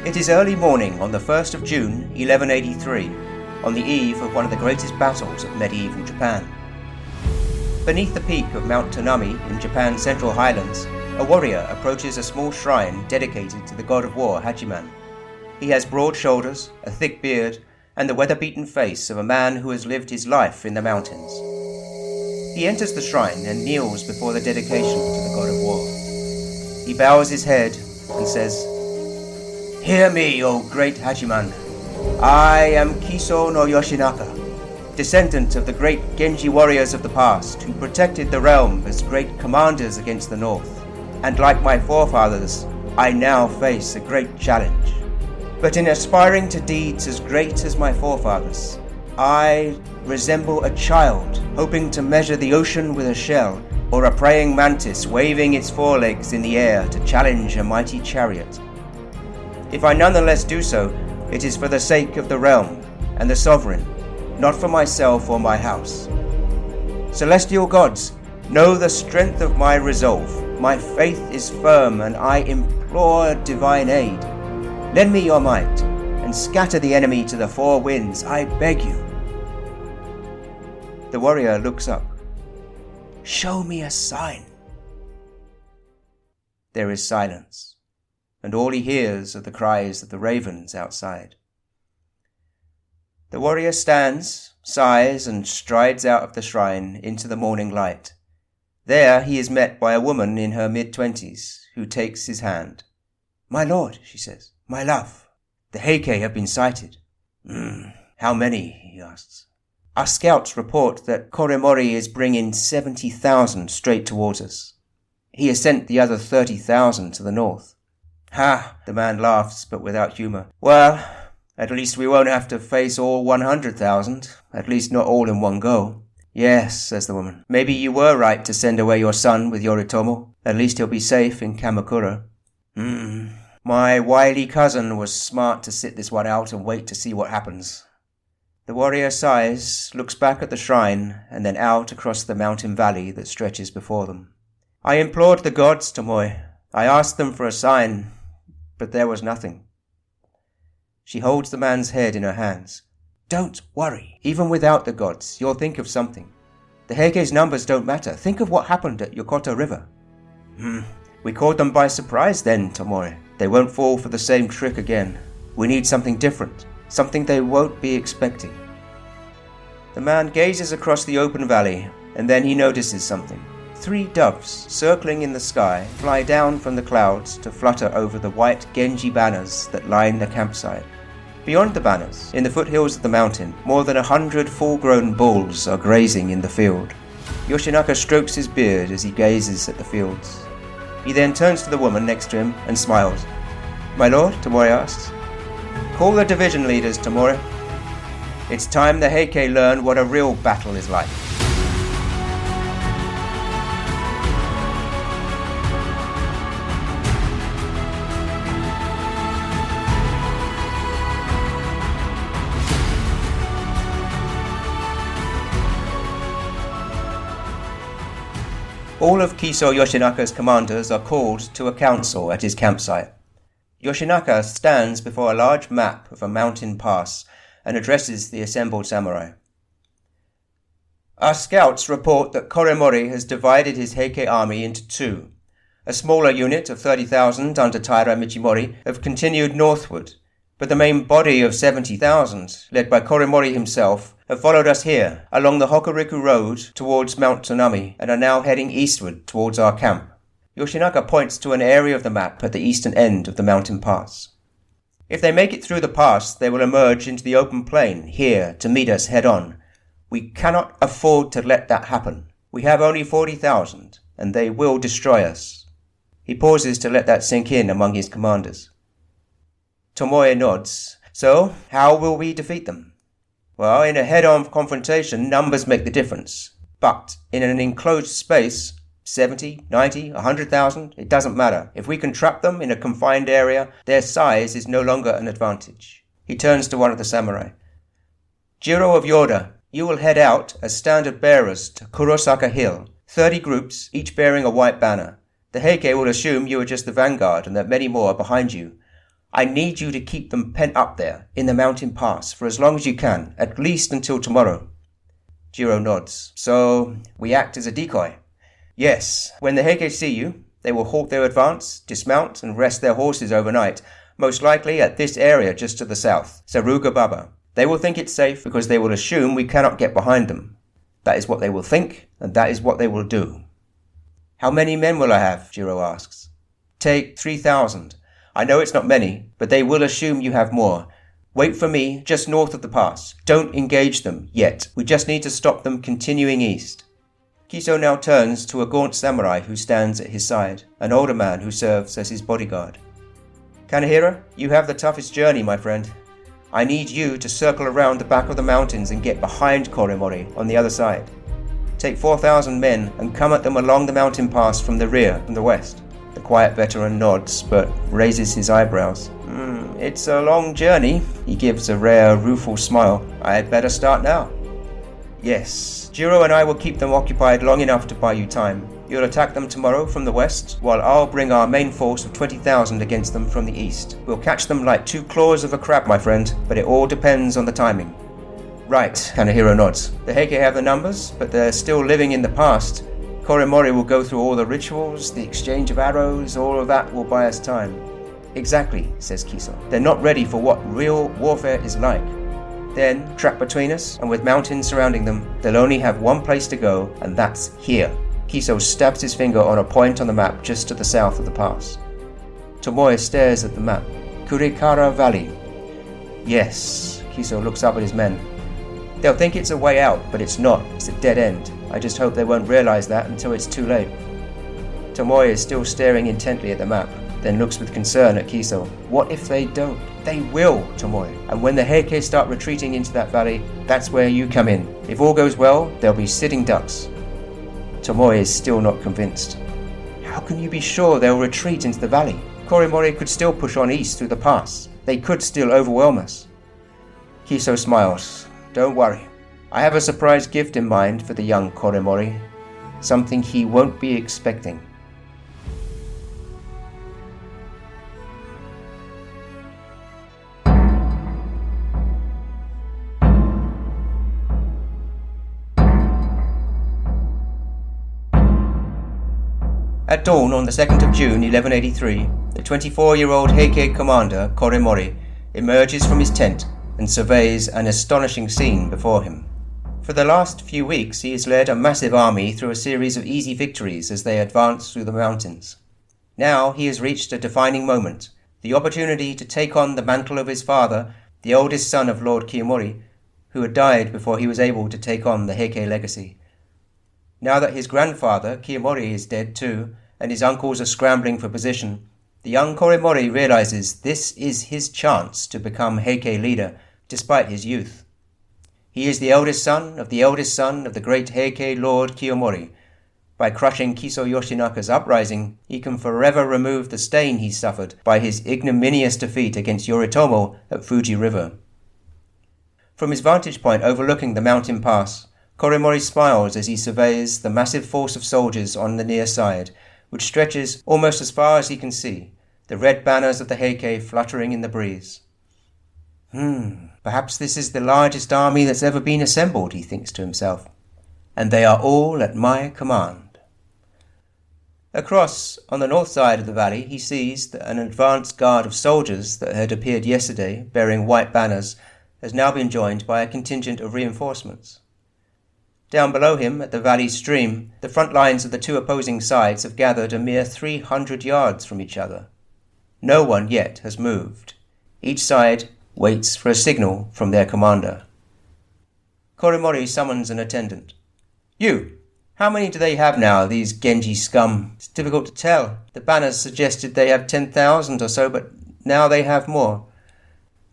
It is early morning on the 1st of June, 1183, on the eve of one of the greatest battles of medieval Japan. Beneath the peak of Mount Tanami in Japan's central highlands, a warrior approaches a small shrine dedicated to the god of war Hachiman. He has broad shoulders, a thick beard, and the weather-beaten face of a man who has lived his life in the mountains. He enters the shrine and kneels before the dedication to the god of war. He bows his head and says, "Hear me, O great Hachiman. I am Kiso no Yoshinaka, descendant of the great Genji warriors of the past who protected the realm as great commanders against the north. And like my forefathers, I now face a great challenge. But in aspiring to deeds as great as my forefathers, I resemble a child hoping to measure the ocean with a shell, or a praying mantis waving its forelegs in the air to challenge a mighty chariot. If I nonetheless do so, it is for the sake of the realm and the sovereign, not for myself or my house. Celestial gods, know the strength of my resolve. My faith is firm and I implore divine aid. Lend me your might and scatter the enemy to the four winds, I beg you." The warrior looks up. "Show me a sign." There is silence, and all he hears are the cries of the ravens outside. The warrior stands, sighs, and strides out of the shrine into the morning light. There he is met by a woman in her mid-20s, who takes his hand. "My lord," she says, "my love, the Heike have been sighted." How many?" he asks. "Our scouts report that Koremori is bringing 70,000 straight towards us. He has sent the other 30,000 to the north." "Ha!" the man laughs, but without humour. "Well, at least we won't have to face all 100,000, at least not all in one go." "Yes," says the woman, "maybe you were right to send away your son with Yoritomo. At least he'll be safe in Kamakura." My wily cousin was smart to sit this one out and wait to see what happens." The warrior sighs, looks back at the shrine, and then out across the mountain valley that stretches before them. "I implored the gods, Tomoe. I asked them for a sign, but there was nothing." She holds the man's head in her hands. "Don't worry. Even without the gods, you'll think of something. The Heike's numbers don't matter. Think of what happened at Yokota River." We caught them by surprise then, Tomoe. They won't fall for the same trick again. We need something different, something they won't be expecting." The man gazes across the open valley, and then he notices something. 3 doves, circling in the sky, fly down from the clouds to flutter over the white Genji banners that line the campsite. Beyond the banners, in the foothills of the mountain, more than 100 full-grown bulls are grazing in the field. Yoshinaka strokes his beard as he gazes at the fields. He then turns to the woman next to him and smiles. "My lord?" Tomoe asks. "Call the division leaders, Tomoe. It's time the Heike learn what a real battle is like." All of Kiso Yoshinaka's commanders are called to a council at his campsite. Yoshinaka stands before a large map of a mountain pass and addresses the assembled samurai. "Our scouts report that Koremori has divided his Heike army into 2. A smaller unit of 30,000 under Taira Michimori have continued northward, but the main body of 70,000, led by Koremori himself, have followed us here, along the Hokuriku Road towards Mount Tanami, and are now heading eastward towards our camp." Yoshinaka points to an area of the map at the eastern end of the mountain pass. "If they make it through the pass, they will emerge into the open plain here to meet us head-on. We cannot afford to let that happen. We have only 40,000, and they will destroy us." He pauses to let that sink in among his commanders. Tomoe nods. "So, how will we defeat them?" "Well, in a head-on confrontation, numbers make the difference. But in an enclosed space, 70, 90, 100,000, it doesn't matter. If we can trap them in a confined area, their size is no longer an advantage." He turns to one of the samurai. "Jiro of Yoda, you will head out as standard bearers to Kurosaka Hill, 30 groups, each bearing a white banner. The Heike will assume you are just the vanguard and that many more are behind you. I need you to keep them pent up there, in the mountain pass, for as long as you can, at least until tomorrow. Jiro nods. So, we act as a decoy? Yes. When the Heike see you, they will halt their advance, dismount, and rest their horses overnight, most likely at this area just to the south, Saruga Baba. They will think it's safe because they will assume we cannot get behind them. That is what they will think, and that is what they will do. How many men will I have? Jiro asks. Take 3,000. I know it's not many, but they will assume you have more. Wait for me just north of the pass. Don't engage them yet. We just need to stop them continuing east. Kiso now turns to a gaunt samurai who stands at his side, an older man who serves as his bodyguard. Kanehira, you have the toughest journey, my friend. I need you to circle around the back of the mountains and get behind Koremori on the other side. Take 4,000 men and come at them along the mountain pass from the rear, from the west. The quiet veteran nods, but raises his eyebrows. It's a long journey. He gives a rare, rueful smile. I'd better start now. Yes, Jiro and I will keep them occupied long enough to buy you time. You'll attack them tomorrow from the west, while I'll bring our main force of 20,000 against them from the east. We'll catch them like two claws of a crab, my friend, but it all depends on the timing. Right, Kanehiro nods. The Heike have the numbers, but they're still living in the past. Koremori will go through all the rituals, the exchange of arrows, all of that will buy us time. Exactly, says Kiso. They're not ready for what real warfare is like. Then, trapped between us, and with mountains surrounding them, they'll only have one place to go, and that's here. Kiso stabs his finger on a point on the map just to the south of the pass. Tomoe stares at the map. Kurikawa Valley. Yes, Kiso looks up at his men. They'll think it's a way out, but it's not. It's a dead end. I just hope they won't realize that until it's too late. Tomoe is still staring intently at the map, then looks with concern at Kiso. What if they don't? They will, Tomoe. And when the Heike start retreating into that valley, that's where you come in. If all goes well, they'll be sitting ducks. Tomoe is still not convinced. How can you be sure they'll retreat into the valley? Koremori could still push on east through the pass. They could still overwhelm us. Kiso smiles. Don't worry. I have a surprise gift in mind for the young Koremori. Something he won't be expecting. At dawn on the 2nd of June 1183, the 24-year-old Heike commander, Koremori, emerges from his tent and surveys an astonishing scene before him. For the last few weeks he has led a massive army through a series of easy victories as they advance through the mountains. Now he has reached a defining moment, the opportunity to take on the mantle of his father, the oldest son of Lord Kiyomori, who had died before he was able to take on the Heike legacy. Now that his grandfather, Kiyomori, is dead too, and his uncles are scrambling for position, the young Koremori realizes this is his chance to become Heike leader, despite his youth. He is the eldest son of the great Heike Lord Kiyomori. By crushing Kiso Yoshinaka's uprising, he can forever remove the stain he suffered by his ignominious defeat against Yoritomo at Fuji River. From his vantage point overlooking the mountain pass, Koremori smiles as he surveys the massive force of soldiers on the near side, which stretches almost as far as he can see, the red banners of the Heike fluttering in the breeze. Perhaps this is the largest army that's ever been assembled, he thinks to himself. And they are all at my command. Across, on the north side of the valley, he sees that an advance guard of soldiers that had appeared yesterday, bearing white banners, has now been joined by a contingent of reinforcements. Down below him, at the valley stream, the front lines of the two opposing sides have gathered a mere 300 yards from each other. No one yet has moved. Each side waits for a signal from their commander. Koremori summons an attendant. You! How many do they have now, these Genji scum? It's difficult to tell. The banners suggested they have 10,000 or so, but now they have more.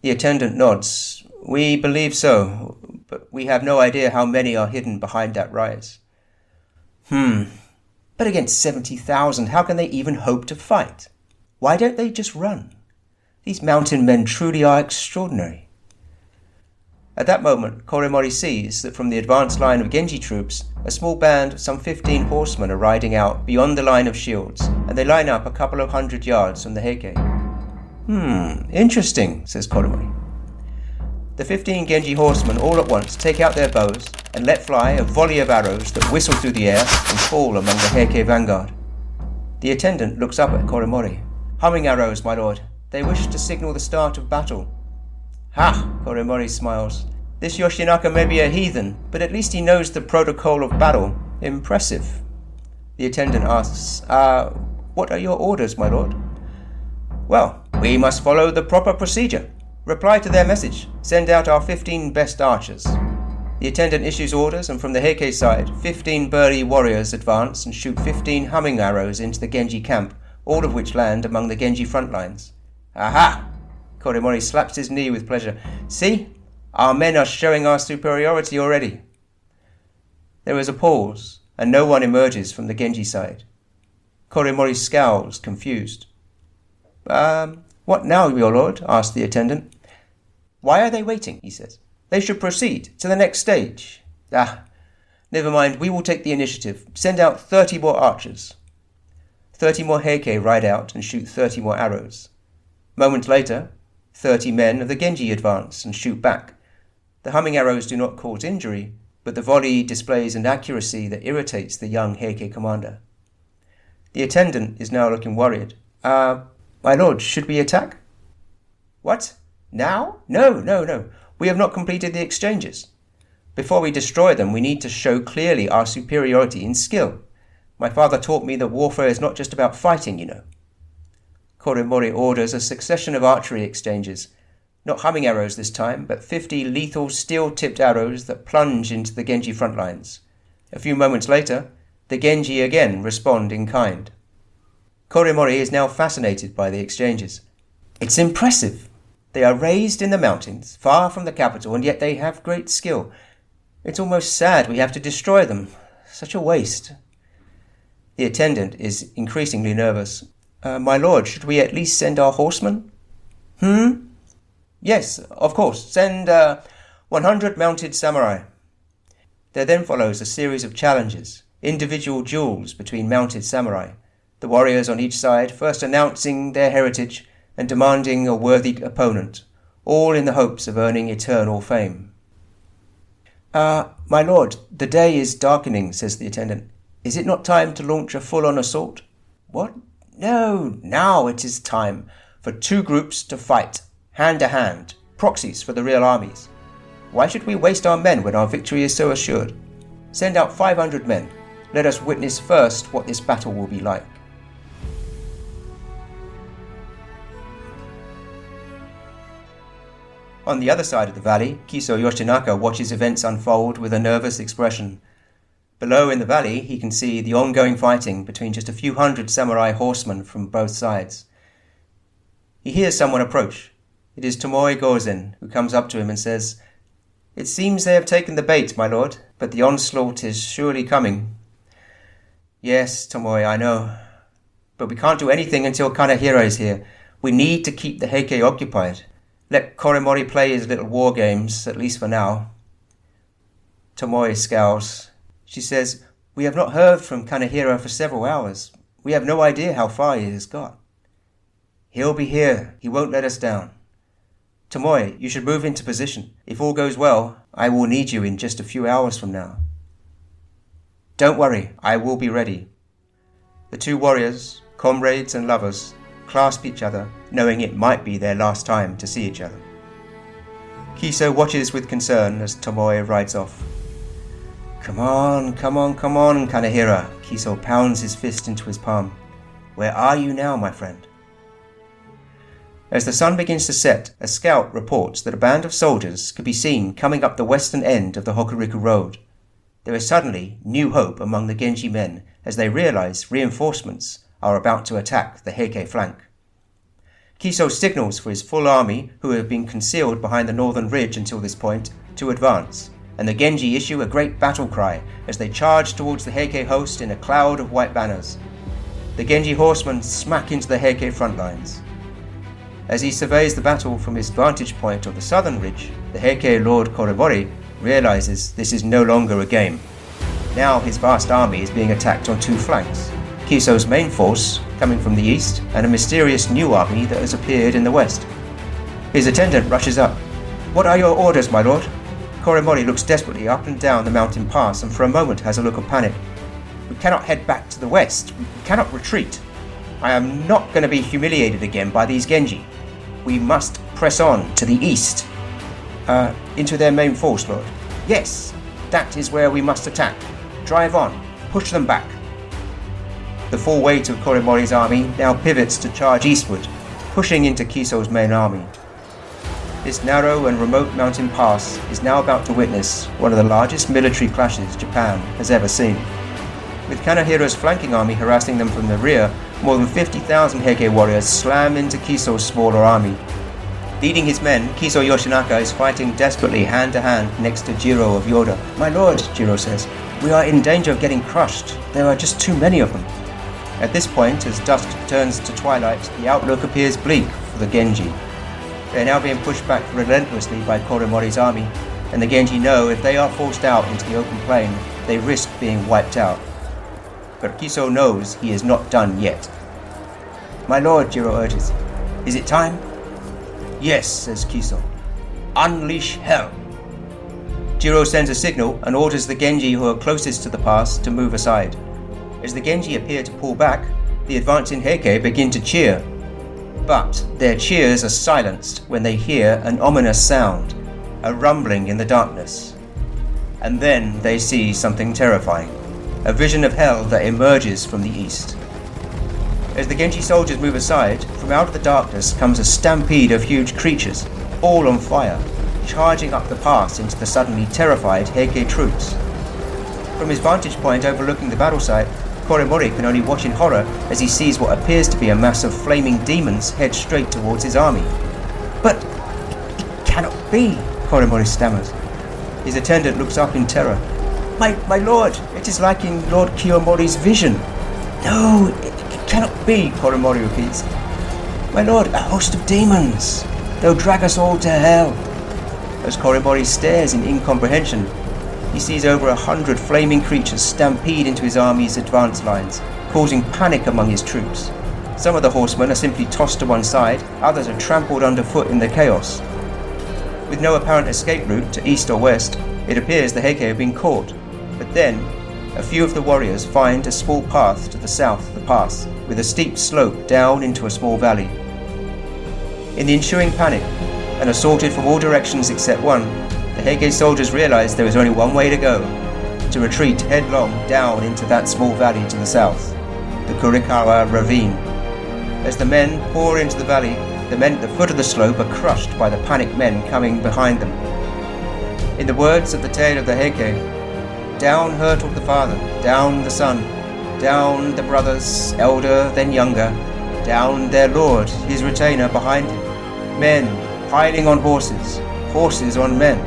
The attendant nods. We believe so, but we have no idea how many are hidden behind that rise. But against 70,000, how can they even hope to fight? Why don't they just run? These mountain men truly are extraordinary. At that moment, Koremori sees that from the advanced line of Genji troops, a small band of some 15 horsemen are riding out beyond the line of shields, and they line up a couple of 100 yards from the Heike. Interesting, says Koromori. The 15 Genji horsemen all at once take out their bows and let fly a volley of arrows that whistle through the air and fall among the Heike vanguard. The attendant looks up at Koromori. Humming arrows, my lord. They wish to signal the start of battle. Ha! Koromori smiles. This Yoshinaka may be a heathen, but at least he knows the protocol of battle. Impressive. The attendant asks, what are your orders, my lord? Well, we must follow the proper procedure. Reply to their message. Send out our 15 best archers. The attendant issues orders, and from the Heike side, 15 burly warriors advance and shoot 15 humming arrows into the Genji camp, all of which land among the Genji front lines. Aha! Koromori slaps his knee with pleasure. See? Our men are showing our superiority already. There is a pause, and no one emerges from the Genji side. Koromori scowls, confused. What now, your lord? Asked the attendant. Why are they waiting? He says. They should proceed to the next stage. Never mind, we will take the initiative. Send out 30 more archers. 30 more Heike ride out and shoot 30 more arrows. Moments later, 30 men of the Genji advance and shoot back. The humming arrows do not cause injury, but the volley displays an accuracy that irritates the young Heike commander. The attendant is now looking worried. My lord, should we attack? What? Now? No. We have not completed the exchanges. Before we destroy them, we need to show clearly our superiority in skill. My father taught me that warfare is not just about fighting, you know. Koromori orders a succession of archery exchanges. Not humming arrows this time, but 50 lethal steel-tipped arrows that plunge into the Genji front lines. A few moments later, the Genji again respond in kind. Koromori is now fascinated by the exchanges. It's impressive. They are raised in the mountains, far from the capital, and yet they have great skill. It's almost sad we have to destroy them. Such a waste. The attendant is increasingly nervous. My lord, should we at least send our horsemen? Yes, of course. Send 100 mounted samurai. There then follows a series of challenges, individual duels between mounted samurai, the warriors on each side first announcing their heritage and demanding a worthy opponent, all in the hopes of earning eternal fame. My lord, the day is darkening, says the attendant. Is it not time to launch a full-on assault? What? No, now it is time for 2 groups to fight, hand to hand, proxies for the real armies. Why should we waste our men when our victory is so assured? Send out 500 men. Let us witness first what this battle will be like. On the other side of the valley, Kiso Yoshinaka watches events unfold with a nervous expression. Below in the valley, he can see the ongoing fighting between just a few hundred samurai horsemen from both sides. He hears someone approach. It is Tomoe Gozen, who comes up to him and says, It seems they have taken the bait, my lord, but the onslaught is surely coming. Yes, Tomoe, I know. But we can't do anything until Kanehira is here. We need to keep the Heike occupied. Let Koromori play his little war games, at least for now. Tomoe scowls. She says, We have not heard from Kanehira for several hours. We have no idea how far he has got. He'll be here. He won't let us down. Tomoe, you should move into position. If all goes well, I will need you in just a few hours from now. Don't worry, I will be ready. The 2 warriors, comrades and lovers, clasp each other, knowing it might be their last time to see each other. Kiso watches with concern as Tomoe rides off. Come on, Kanehira. Kiso pounds his fist into his palm. Where are you now, my friend? As the sun begins to set, a scout reports that a band of soldiers could be seen coming up the western end of the Hokuriku Road. There is suddenly new hope among the Genji men as they realize reinforcements are about to attack the Heike flank. Kiso signals for his full army, who have been concealed behind the northern ridge until this point, to advance, and the Genji issue a great battle cry as they charge towards the Heike host in a cloud of white banners. The Genji horsemen smack into the Heike front lines. As he surveys the battle from his vantage point on the southern ridge, the Heike Lord Koromori realizes this is no longer a game. Now his vast army is being attacked on 2 flanks. Kiso's main force coming from the east, and a mysterious new army that has appeared in the west. His attendant rushes up. "What are your orders, my lord?" Koremori looks desperately up and down the mountain pass and for a moment has a look of panic. "We cannot head back to the west. We cannot retreat. I am not going to be humiliated again by these Genji. We must press on to the east." Into their main force, lord." "Yes, that is where we must attack. Drive on. Push them back." The full weight of Koremori's army now pivots to charge eastward, pushing into Kiso's main army. This narrow and remote mountain pass is now about to witness one of the largest military clashes Japan has ever seen. With Kanahiro's flanking army harassing them from the rear, more than 50,000 Heike warriors slam into Kiso's smaller army. Leading his men, Kiso Yoshinaka is fighting desperately hand-to-hand next to Jiro of Yoda. "My lord," Jiro says, "we are in danger of getting crushed. There are just too many of them." At this point, as dusk turns to twilight, the outlook appears bleak for the Genji. They are now being pushed back relentlessly by Koremori's army, and the Genji know if they are forced out into the open plain, they risk being wiped out. But Kiso knows he is not done yet. "My lord," Jiro urges, "is it time?" "Yes," says Kiso. "Unleash hell." Jiro sends a signal and orders the Genji who are closest to the pass to move aside. As the Genji appear to pull back, the advancing Heike begin to cheer. But their cheers are silenced when they hear an ominous sound, a rumbling in the darkness. And then they see something terrifying, a vision of hell that emerges from the east. As the Genji soldiers move aside, from out of the darkness comes a stampede of huge creatures, all on fire, charging up the pass into the suddenly terrified Heike troops. From his vantage point overlooking the battle site, Koremori can only watch in horror as he sees what appears to be a mass of flaming demons head straight towards his army. "But it cannot be," Koremori stammers. His attendant looks up in terror. My lord, it is like in Lord Kiyomori's vision." "No, it cannot be," Koremori repeats. "My lord, a host of demons. They'll drag us all to hell." As Koremori stares in incomprehension, he sees over 100 flaming creatures stampede into his army's advance lines, causing panic among his troops. Some of the horsemen are simply tossed to one side, others are trampled underfoot in the chaos. With no apparent escape route to east or west, it appears the Heike have been caught. But then, a few of the warriors find a small path to the south of the pass, with a steep slope down into a small valley. In the ensuing panic, and assaulted from all directions except one, the Heike soldiers realize there is only one way to go, to retreat headlong down into that small valley to the south, the Kurikawa ravine. As the men pour into the valley, the men at the foot of the slope are crushed by the panicked men coming behind them. In the words of the tale of the Heike, "Down hurtled the father, down the son, down the brothers, elder then younger, down their lord, his retainer behind him, men piling on horses, horses on men,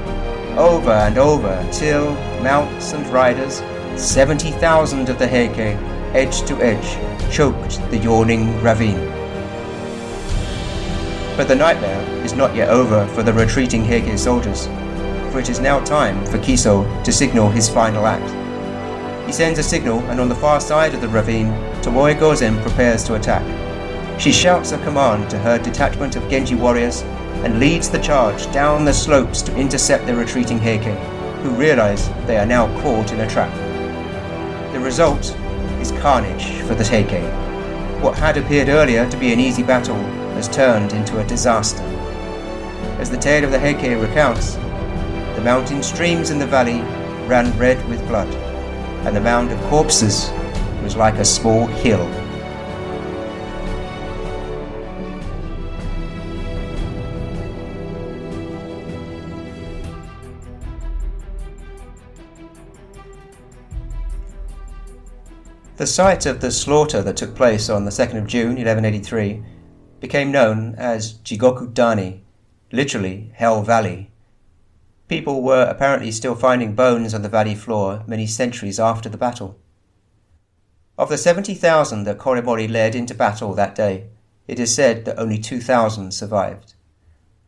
over and over, till mounts and riders, 70,000 of the Heike, edge to edge, choked the yawning ravine." But the nightmare is not yet over for the retreating Heike soldiers, for it is now time for Kiso to signal his final act. He sends a signal, and on the far side of the ravine, Tomoe Gozen prepares to attack. She shouts a command to her detachment of Genji warriors and leads the charge down the slopes to intercept the retreating Heike, who realize they are now caught in a trap. The result is carnage for the Heike. What had appeared earlier to be an easy battle has turned into a disaster. As the tale of the Heike recounts, the mountain streams in the valley ran red with blood, and the mound of corpses was like a small hill. The site of the slaughter that took place on the 2nd of June 1183 became known as Jigoku Dani, literally Hell Valley. People were apparently still finding bones on the valley floor many centuries after the battle. Of the 70,000 that Koremori led into battle that day, it is said that only 2,000 survived.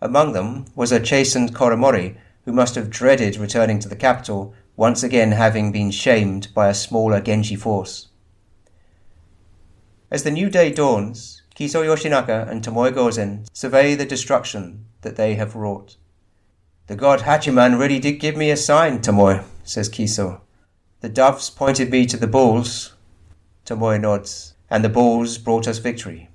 Among them was a chastened Koremori who must have dreaded returning to the capital, once again having been shamed by a smaller Genji force. As the new day dawns, Kiso Yoshinaka and Tomoe Gozen survey the destruction that they have wrought. "The god Hachiman really did give me a sign, Tomoe," says Kiso. "The doves pointed me to the bulls." Tomoe nods. "And the bulls brought us victory."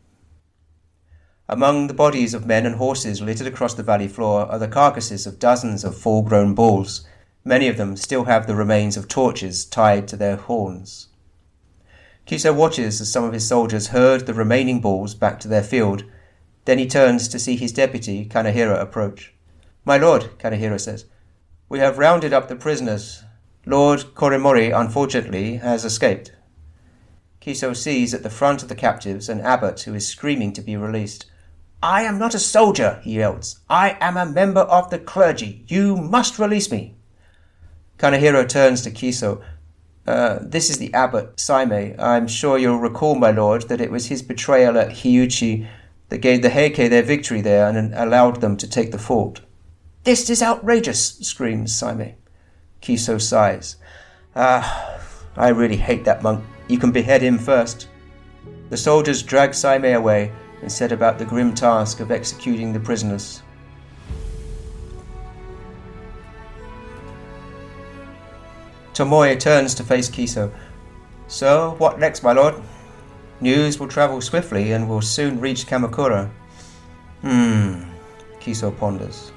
Among the bodies of men and horses littered across the valley floor are the carcasses of dozens of full-grown bulls. Many of them still have the remains of torches tied to their horns. Kiso watches as some of his soldiers herd the remaining bulls back to their field. Then he turns to see his deputy, Kanehira, approach. "My lord," Kanehira says, "we have rounded up the prisoners. Lord Korimori, unfortunately, has escaped." Kiso sees at the front of the captives an abbot who is screaming to be released. "I am not a soldier," he yells. "I am a member of the clergy. You must release me." Kanehira turns to Kiso. This is the abbot, Saime. I'm sure you'll recall, my lord, that it was his betrayal at Hyuchi that gave the Heike their victory there and allowed them to take the fort." "This is outrageous," screams Saime. Kiso sighs. I really hate that monk. You can behead him first." The soldiers drag Saime away and set about the grim task of executing the prisoners. Tomoe turns to face Kiso. "So, what next, my lord? News will travel swiftly and will soon reach Kamakura." Kiso ponders.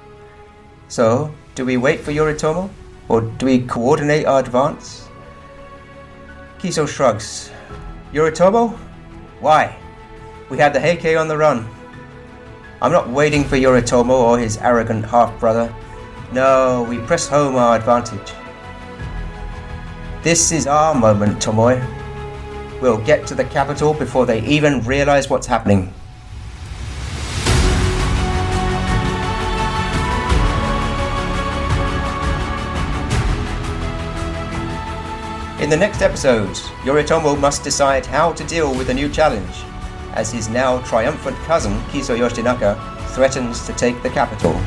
"So, do we wait for Yoritomo? Or do we coordinate our advance?" Kiso shrugs. "Yoritomo? Why? We have the Heike on the run. I'm not waiting for Yoritomo or his arrogant half-brother. No, we press home our advantage. This is our moment, Tomoe. We'll get to the capital before they even realize what's happening." In the next episode, Yoritomo must decide how to deal with a new challenge, as his now triumphant cousin, Kiso Yoshinaka, threatens to take the capital.